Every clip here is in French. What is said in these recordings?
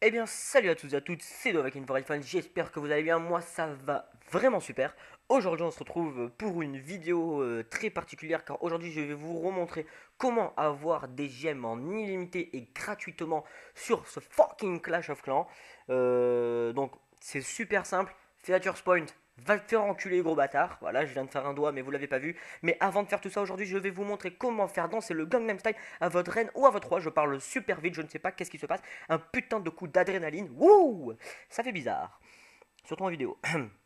Eh bien, salut à tous et à toutes, c'est Dove avec une iPhone, j'espère que vous allez bien, moi ça va vraiment super. Aujourd'hui on se retrouve pour une vidéo très particulière car aujourd'hui je vais vous remontrer comment avoir des gemmes en illimité et gratuitement sur ce fucking Clash of Clans. Donc c'est super simple, Features Point, va te faire enculer gros bâtard, voilà je viens de faire un doigt mais vous l'avez pas vu. Mais avant de faire tout ça aujourd'hui je vais vous montrer comment faire danser le Gangnam Style à votre reine ou à votre roi, je parle super vite, je ne sais pas qu'est-ce qui se passe un putain de coup d'adrénaline. Wouh, ça fait bizarre. Surtout en vidéo.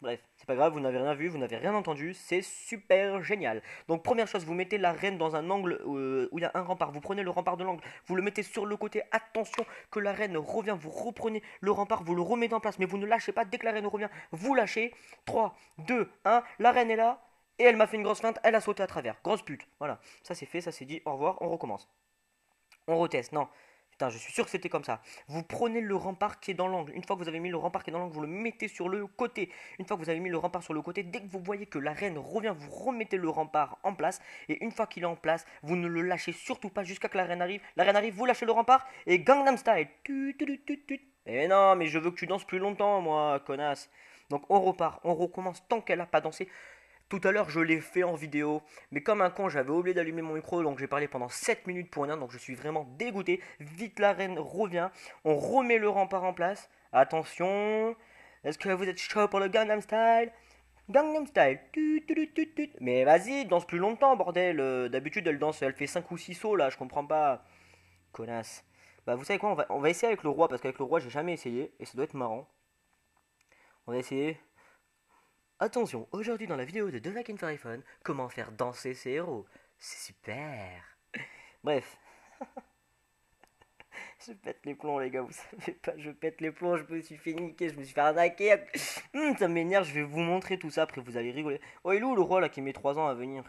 Bref, c'est pas grave, vous n'avez rien vu, vous n'avez rien entendu, c'est super génial. Donc première chose, vous mettez la reine dans un angle où il y a un rempart. Vous prenez le rempart de l'angle, vous le mettez sur le côté. Attention que la reine revient, vous reprenez le rempart, vous le remettez en place, mais vous ne lâchez pas. Dès que la reine revient, vous lâchez. 3, 2, 1, la reine est là. Et elle m'a fait une grosse feinte, elle a sauté à travers. Grosse pute. Voilà, ça c'est fait, ça c'est dit. Au revoir, on recommence. On reteste, non. Putain, je suis sûr que c'était comme ça. Vous prenez le rempart qui est dans l'angle. Une fois que vous avez mis le rempart qui est dans l'angle, vous le mettez sur le côté. Une fois que vous avez mis le rempart sur le côté, dès que vous voyez que la reine revient, vous remettez le rempart en place. Et une fois qu'il est en place, vous ne le lâchez surtout pas jusqu'à que la reine arrive. La reine arrive, vous lâchez le rempart et Gangnam Style. Et non, mais je veux que tu danses plus longtemps, moi, connasse. Donc on repart, on recommence tant qu'elle n'a pas dansé. Tout à l'heure, je l'ai fait en vidéo, mais comme un con, j'avais oublié d'allumer mon micro, donc j'ai parlé pendant 7 minutes pour rien, donc je suis vraiment dégoûté. Vite, la reine revient, on remet le rempart en place. Attention, est-ce que vous êtes chaud pour le Gangnam Style? Gangnam Style. Mais vas-y, danse plus longtemps, bordel. D'habitude, elle danse, elle fait 5 ou 6 sauts là, je comprends pas. Connasse. Bah, vous savez quoi, on va essayer avec le roi, parce qu'avec le roi, j'ai jamais essayé, et ça doit être marrant. On va essayer. Attention, aujourd'hui dans la vidéo de The Like for iPhone, comment faire danser ses héros. C'est super. Bref, je pète les plombs les gars, vous savez pas, je pète les plombs, je me suis fait niquer, je me suis fait arnaquer. Ça m'énerve, je vais vous montrer tout ça, après vous allez rigoler. Oh, il est où le roi là qui met 3 ans à venir?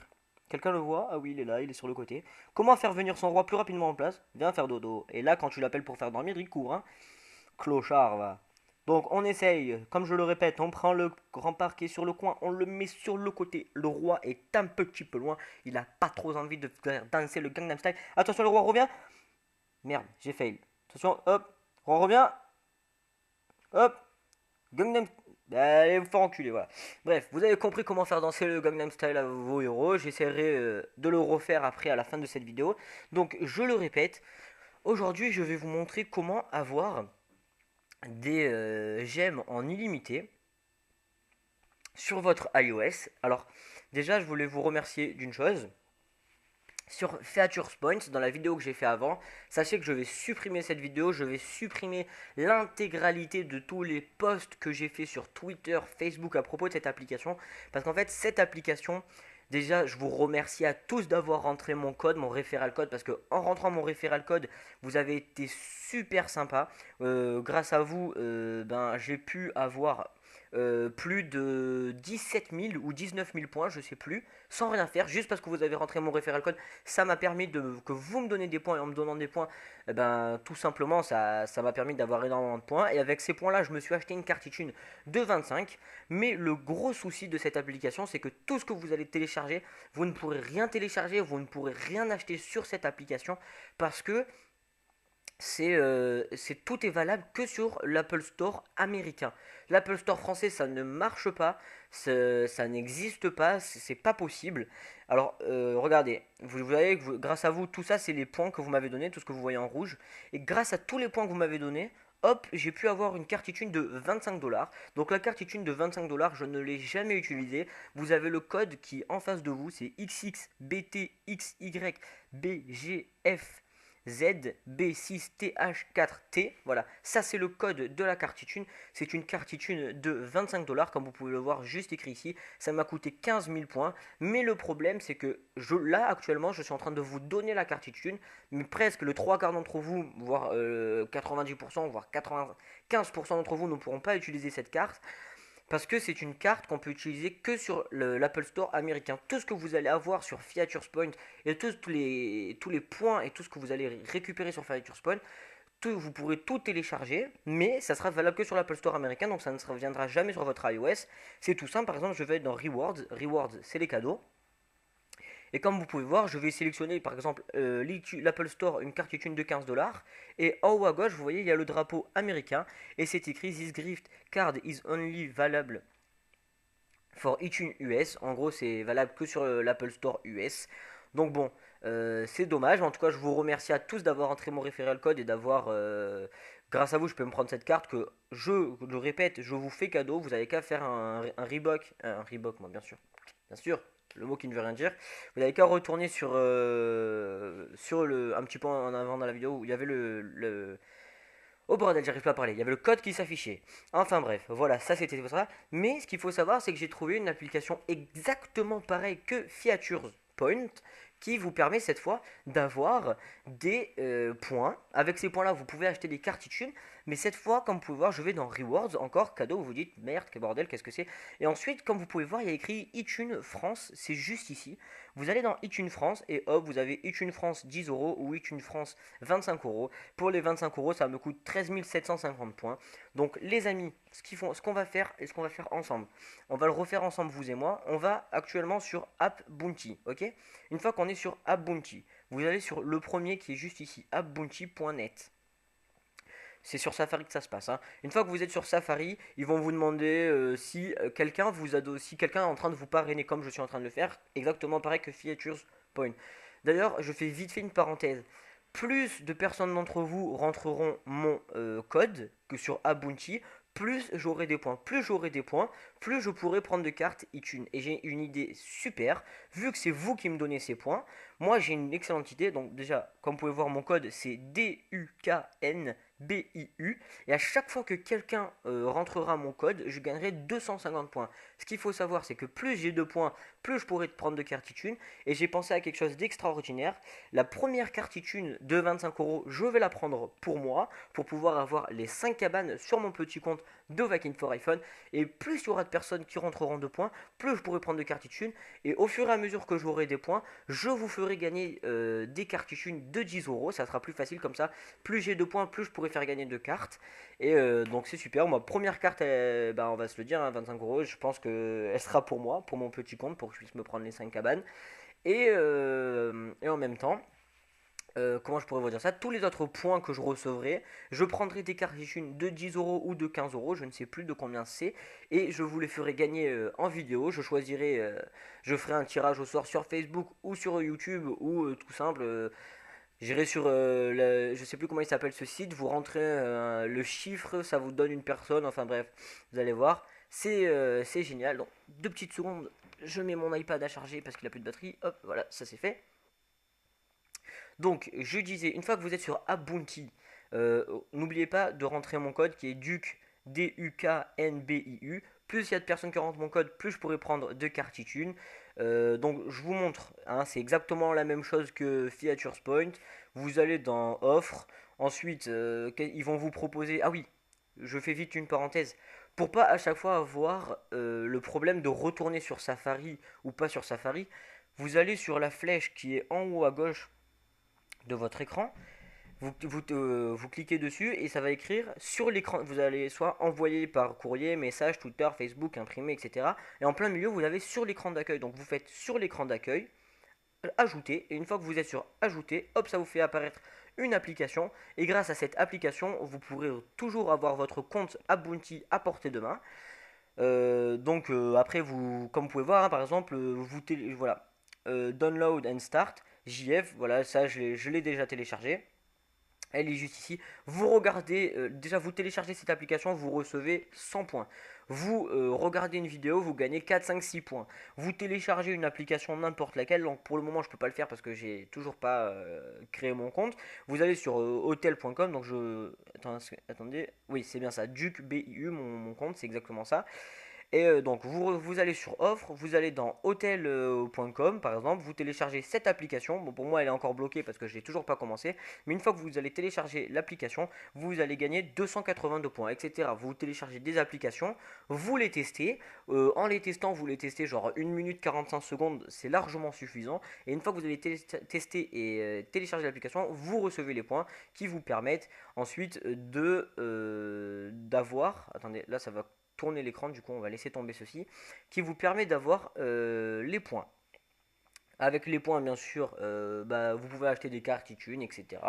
Quelqu'un le voit? Ah oui, il est là, il est sur le côté. Comment faire venir son roi plus rapidement en place? Viens faire dodo. Et là, quand tu l'appelles pour faire dormir, il court, hein. Clochard, va. Donc on essaye, comme je le répète, on prend le rempart qui est sur le coin, on le met sur le côté. Le roi est un petit peu loin, il a pas trop envie de faire danser le Gangnam Style. Attention, le roi revient. Merde, j'ai fail. Attention, hop, roi revient. Hop, Gangnam. Allez vous faire enculer, voilà. Bref, vous avez compris comment faire danser le Gangnam Style à vos héros. J'essaierai de le refaire après à la fin de cette vidéo. Donc je le répète, aujourd'hui je vais vous montrer comment avoir des gemmes en illimité sur votre iOS. Alors, déjà, je voulais vous remercier d'une chose. Sur Features Points, dans la vidéo que j'ai fait avant, sachez que je vais supprimer cette vidéo, je vais supprimer l'intégralité de tous les posts que j'ai fait sur Twitter, Facebook à propos de cette application. Parce qu'en fait, cette application, déjà, je vous remercie à tous d'avoir rentré mon code, mon référal code, parce que en rentrant mon référal code, vous avez été super sympa. Grâce à vous, j'ai pu avoir plus de 17 000 ou 19 000 points, je sais plus, sans rien faire, juste parce que vous avez rentré mon référal code. Ça m'a permis que vous me donnez des points, et en me donnant des points, tout simplement, ça m'a permis d'avoir énormément de points. Et avec ces points-là, je me suis acheté une cartitude de 25. Mais le gros souci de cette application, c'est que tout ce que vous allez télécharger, vous ne pourrez rien télécharger, vous ne pourrez rien acheter sur cette application parce que tout est valable que sur l'Apple Store américain. L'Apple Store français, ça ne marche pas, ça n'existe pas, c'est pas possible. Alors, regardez, vous voyez que grâce à vous, tout ça, c'est les points que vous m'avez donné, tout ce que vous voyez en rouge. Et grâce à tous les points que vous m'avez donnés, hop, j'ai pu avoir une cartitude de 25 dollars. Donc la cartitude de 25 dollars, je ne l'ai jamais utilisée. Vous avez le code qui est en face de vous, c'est XXBTXYBGF ZB6TH4T. Voilà, ça c'est le code de la cartitude. C'est une cartitude de 25 dollars, comme vous pouvez le voir juste écrit ici. Ça m'a coûté 15 000 points. Mais le problème, c'est que là actuellement, je suis en train de vous donner la cartitude. Mais presque le 3 quarts d'entre vous, voire 90%, voire 95% d'entre vous ne pourront pas utiliser cette carte. Parce que c'est une carte qu'on peut utiliser que sur l'Apple Store américain. Tout ce que vous allez avoir sur Features Point et tous les points et tout ce que vous allez récupérer sur Features Point, vous pourrez tout télécharger, mais ça sera valable que sur l'Apple Store américain, donc ça ne reviendra jamais sur votre iOS. C'est tout simple, par exemple, je vais être dans Rewards. Rewards, c'est les cadeaux. Et comme vous pouvez voir, je vais sélectionner par exemple l'Apple Store, une carte iTunes de 15 dollars. Et en haut à gauche, vous voyez, il y a le drapeau américain. Et c'est écrit This gift card is only valuable for iTunes US. En gros, c'est valable que sur l'Apple Store US. Donc bon, c'est dommage. En tout cas, je vous remercie à tous d'avoir entré mon référentiel code et d'avoir... grâce à vous, je peux me prendre cette carte que je le répète, je vous fais cadeau. Vous avez qu'à faire un Reebok. Un Reebok, moi, bien sûr. Bien sûr, le mot qui ne veut rien dire. Vous n'avez qu'à retourner sur un petit peu en avant dans la vidéo où il y avait oh bordel, j'arrive pas à parler. Il y avait le code qui s'affichait. Enfin bref, voilà, ça c'était pour ça. Mais ce qu'il faut savoir, c'est que j'ai trouvé une application exactement pareille que Features Point qui vous permet cette fois d'avoir des points. Avec ces points-là, vous pouvez acheter des cartes iTunes. Mais cette fois, comme vous pouvez voir, je vais dans Rewards, encore cadeau. Vous vous dites merde, quel bordel, qu'est-ce que c'est? Et ensuite, comme vous pouvez voir, il y a écrit iTunes France. C'est juste ici. Vous allez dans iTunes France et hop, vous avez iTunes France 10 euros ou iTunes France 25 euros. Pour les 25 euros, ça me coûte 13 750 points. Donc, les amis, ce qu'on va faire et ce qu'on va faire ensemble, on va le refaire ensemble, vous et moi. On va actuellement sur App Bounty, ok? Une fois qu'on est sur App Bounty, vous allez sur le premier qui est juste ici, appbounty.net. C'est sur Safari que ça se passe, hein. Une fois que vous êtes sur Safari, ils vont vous demander si si quelqu'un est en train de vous parrainer comme je suis en train de le faire, exactement pareil que Features Point. D'ailleurs, je fais vite fait une parenthèse. Plus de personnes d'entre vous rentreront mon code que sur Abounty, plus j'aurai des points. Plus j'aurai des points, plus je pourrai prendre de cartes iTunes. Et j'ai une idée super, vu que c'est vous qui me donnez ces points. Moi, j'ai une excellente idée. Donc déjà, comme vous pouvez voir, mon code, c'est DUKN. BIU, et à chaque fois que quelqu'un rentrera mon code, je gagnerai 250 points. Ce qu'il faut savoir, c'est que plus j'ai de points, plus je pourrai prendre de cartes iTunes, et j'ai pensé à quelque chose d'extraordinaire. La première carte iTunes de 25 euros, je vais la prendre pour moi, pour pouvoir avoir les 5 cabanes sur mon petit compte de Vakin for iPhone, et plus il y aura de personnes qui rentreront de points, plus je pourrai prendre de cartes iTunes, et au fur et à mesure que j'aurai des points, je vous ferai gagner des cartes iTunes de 10 euros, ça sera plus facile comme ça, plus j'ai de points, plus je pourrai faire gagner 2 cartes. Et donc c'est super. Ma première carte, on va se le dire, hein, 25 euros. Je pense qu'elle sera pour moi, pour mon petit compte, pour que je puisse me prendre les 5 cabanes. Et en même temps, comment je pourrais vous dire ça? Tous les autres points que je recevrai, je prendrai des cartes iTunes de 10 euros ou de 15 euros, je ne sais plus de combien c'est, et je vous les ferai gagner en vidéo. Je choisirai, je ferai un tirage au sort sur Facebook ou sur YouTube ou tout simple. J'irai sur, je sais plus comment il s'appelle ce site, vous rentrez le chiffre, ça vous donne une personne, enfin bref, vous allez voir, c'est génial. Donc 2 petites secondes, je mets mon iPad à charger parce qu'il a plus de batterie, hop, voilà, ça c'est fait. Donc je disais, une fois que vous êtes sur Abounty, n'oubliez pas de rentrer mon code qui est DUK, DUKNBIU. Plus il y a de personnes qui rentrent mon code, plus je pourrai prendre de cartes iTunes. Donc je vous montre, hein, c'est exactement la même chose que Features Point. Vous allez dans Offre, ensuite ils vont vous proposer... Ah oui, je fais vite une parenthèse. Pour pas à chaque fois avoir le problème de retourner sur Safari ou pas sur Safari, vous allez sur la flèche qui est en haut à gauche de votre écran, vous cliquez dessus et ça va écrire sur l'écran. Vous allez soit envoyer par courrier, message, Twitter, Facebook, imprimé, etc. Et en plein milieu, vous avez sur l'écran d'accueil. Donc vous faites sur l'écran d'accueil, ajouter. Et une fois que vous êtes sur ajouter, hop, ça vous fait apparaître une application. Et grâce à cette application, vous pourrez toujours avoir votre compte Abounty à portée de main. Après, comme vous pouvez voir, hein, par exemple, voilà, download and start, JF, voilà, ça je l'ai déjà téléchargé. Elle est juste ici. Vous regardez, déjà vous téléchargez cette application, vous recevez 100 points. Vous regardez une vidéo, vous gagnez 4, 5, 6 points. Vous téléchargez une application n'importe laquelle, donc pour le moment je ne peux pas le faire parce que j'ai toujours pas créé mon compte. Vous allez sur hotel.com, donc attendez, oui c'est bien ça, Duke BIU, mon compte, c'est exactement ça. Et donc vous allez sur offre, vous allez dans hotel.com par exemple, vous téléchargez cette application. Bon, pour moi elle est encore bloquée parce que je n'ai toujours pas commencé. Mais une fois que vous allez télécharger l'application, vous allez gagner 282 points, etc. Vous téléchargez des applications, vous les testez. En les testant, vous les testez genre 1 minute 45 secondes, c'est largement suffisant. Et une fois que vous avez testé et téléchargé l'application, vous recevez les points qui vous permettent ensuite d'avoir... Attendez, là ça va tourner l'écran, du coup on va laisser tomber ceci, qui vous permet d'avoir les points. Avec les points, bien sûr, bah, vous pouvez acheter des cartes e-thunes, etc.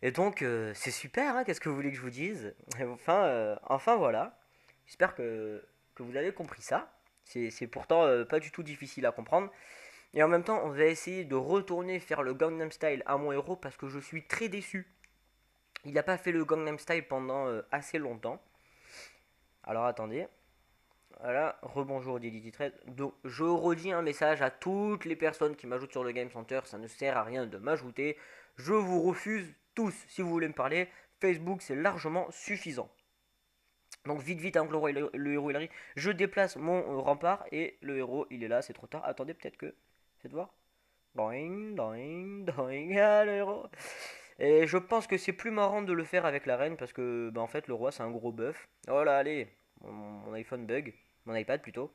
Et donc, c'est super, hein, qu'est-ce que vous voulez que je vous dise? Enfin voilà. J'espère que vous avez compris ça. C'est pourtant pas du tout difficile à comprendre. Et en même temps, on va essayer de retourner faire le Gangnam Style à mon héros parce que je suis très déçu. Il n'a pas fait le Gangnam Style pendant assez longtemps. Alors attendez. Voilà, rebonjour Diddy13. Donc je redis un message à toutes les personnes qui m'ajoutent sur le Game Center. Ça ne sert à rien de m'ajouter. Je vous refuse tous. Si vous voulez me parler, Facebook c'est largement suffisant. Donc vite vite, avant que le héros il arrive, je déplace mon rempart et le héros il est là, c'est trop tard. Attendez, peut-être que. Faites voir. Doing, doing, doing, ah, le héros. Et je pense que c'est plus marrant de le faire avec la reine parce que bah, en fait le roi c'est un gros bœuf. Oh là, allez, mon iPhone bug, mon iPad plutôt.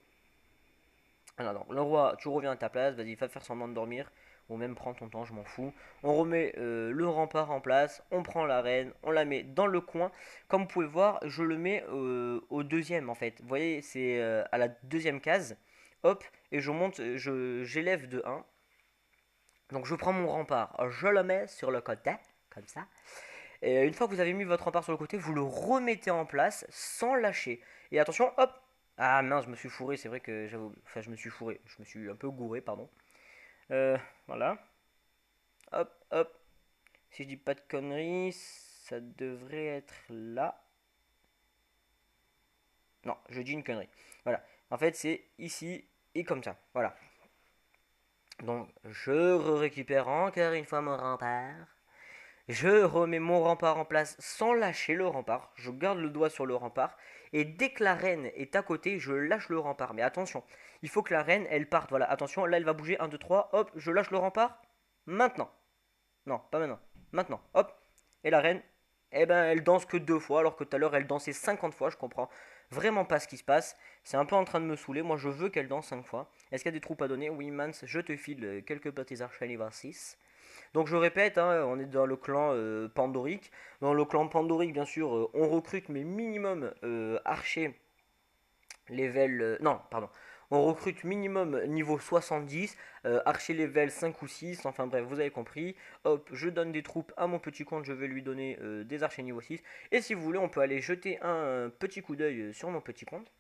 Alors non, le roi, tu reviens à ta place, vas-y, va faire semblant de dormir, ou même prends ton temps, je m'en fous. On remet le rempart en place, on prend la reine, on la met dans le coin. Comme vous pouvez voir, je le mets au deuxième en fait. Vous voyez, c'est à la deuxième case. Hop, et je monte, j'élève de un. Donc je prends mon rempart, je le mets sur le côté, comme ça. Et une fois que vous avez mis votre rempart sur le côté, vous le remettez en place sans lâcher. Et attention, hop. Ah mince, je me suis fourré, c'est vrai que j'avoue. Enfin, je me suis fourré, je me suis un peu gouré, pardon. Voilà. Hop, hop. Si je dis pas de conneries, ça devrait être là. Non, je dis une connerie. Voilà. En fait, c'est ici et comme ça. Voilà. Donc, je récupère encore une fois mon rempart. Je remets mon rempart en place sans lâcher le rempart. Je garde le doigt sur le rempart. Et dès que la reine est à côté, je lâche le rempart. Mais attention, il faut que la reine, elle parte. Voilà, attention, là, elle va bouger. Un, 2, 3. Hop, je lâche le rempart. Maintenant. Non, pas maintenant. Maintenant. Hop. Et la reine, eh ben, elle danse que 2 fois. Alors que tout à l'heure, elle dansait 50 fois. Je comprends vraiment pas ce qui se passe. C'est un peu en train de me saouler. Moi, je veux qu'elle danse 5 fois. Est-ce qu'il y a des troupes à donner? Oui, Mans, je te file quelques petits archers niveau 6. Donc je répète, hein, on est dans le clan Pandorique. Dans le clan Pandorique, bien sûr, on recrute mais minimum archer level... non, pardon. On recrute minimum niveau 70, archer level 5 ou 6, enfin bref, vous avez compris. Hop, je donne des troupes à mon petit compte, je vais lui donner des archers niveau 6. Et si vous voulez, on peut aller jeter un petit coup d'œil sur mon petit compte.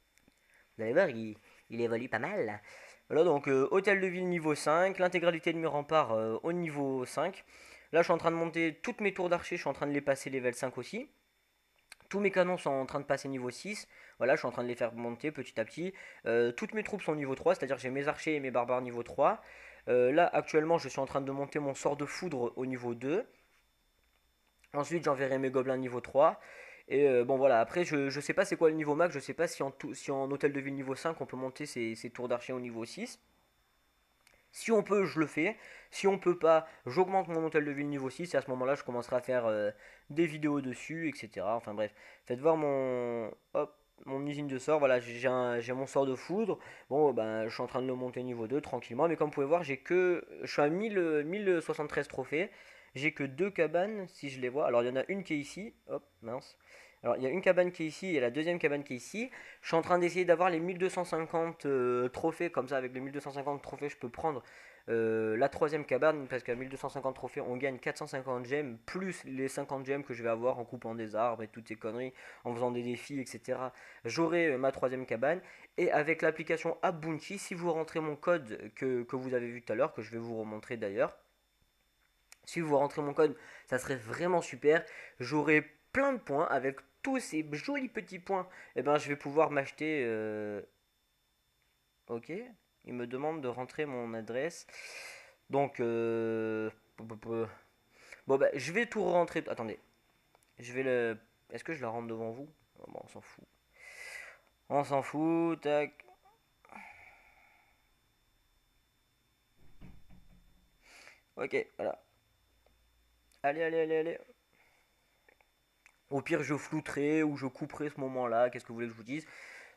Vous allez voir, il évolue pas mal. Voilà, donc hôtel de ville niveau 5, l'intégralité de mes remparts au niveau 5. Là, je suis en train de monter toutes mes tours d'archer, je suis en train de les passer level 5 aussi. Tous mes canons sont en train de passer niveau 6. Voilà, je suis en train de les faire monter petit à petit. Toutes mes troupes sont niveau 3, c'est-à-dire j'ai mes archers et mes barbares niveau 3. Là, actuellement, je suis en train de monter mon sort de foudre au niveau 2. Ensuite, j'enverrai mes gobelins niveau 3. Et bon voilà, après je sais pas c'est quoi le niveau max, je sais pas si en hôtel de ville niveau 5 on peut monter ses tours d'archer au niveau 6. Si on peut, je le fais. Si on peut pas, j'augmente mon hôtel de ville niveau 6 et à ce moment-là, je commencerai à faire des vidéos dessus, etc. Enfin bref, faites voir mon usine de sort. Voilà, j'ai mon sort de foudre. Bon, ben, je suis en train de le monter niveau 2 tranquillement. Mais comme vous pouvez voir, je suis à 1073 trophées. J'ai que deux cabanes, si je les vois. Alors, il y en a une qui est ici. Hop, mince. Alors, il y a une cabane qui est ici et la deuxième cabane qui est ici. Je suis en train d'essayer d'avoir les 1250 trophées. Comme ça, avec les 1250 trophées, je peux prendre la troisième cabane. Parce qu'à 1250 trophées, on gagne 450 gemmes. Plus les 50 gemmes que je vais avoir en coupant des arbres et toutes ces conneries. En faisant des défis, etc. J'aurai ma troisième cabane. Et avec l'application App Bounty, si vous rentrez mon code que vous avez vu tout à l'heure, que je vais vous remontrer d'ailleurs. Si vous rentrez mon code, ça serait vraiment super. J'aurai plein de points avec tous ces jolis petits points. Et ben, je vais pouvoir m'acheter. Ok. Il me demande de rentrer mon adresse. Donc, bon, bah, je vais tout rentrer. Attendez. Je vais le. Est-ce que je la rentre devant vous? Oh, bon, on s'en fout. On s'en fout. Tac. Ok, voilà. Allez, allez, allez, allez. Au pire, je flouterai ou je couperai ce moment-là. Qu'est-ce que vous voulez que je vous dise?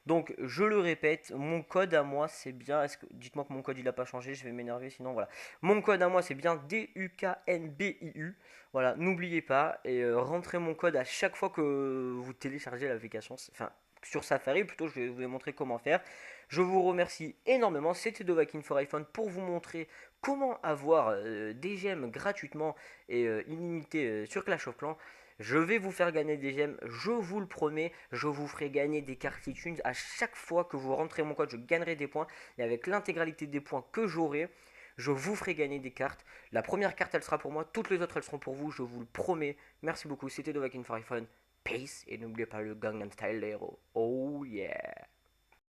Donc, je le répète, mon code à moi, c'est bien. Dites-moi que mon code il n'a pas changé, je vais m'énerver sinon. Voilà. Mon code à moi, c'est bien DUKNBIU. Voilà, n'oubliez pas. Et rentrez mon code à chaque fois que vous téléchargez l'application. Enfin, sur Safari, plutôt, je vais vous montrer comment faire. Je vous remercie énormément. C'était Dovakin for iPhone pour vous montrer comment avoir des gemmes gratuitement et illimitées sur Clash of Clans. Je vais vous faire gagner des gemmes, je vous le promets, je vous ferai gagner des cartes iTunes à chaque fois que vous rentrez mon code, je gagnerai des points et avec l'intégralité des points que j'aurai, je vous ferai gagner des cartes. La première carte elle sera pour moi, toutes les autres elles seront pour vous, je vous le promets. Merci beaucoup, c'était Dovakin for Fun. Peace et n'oubliez pas le Gangnam Style les héros. Oh yeah.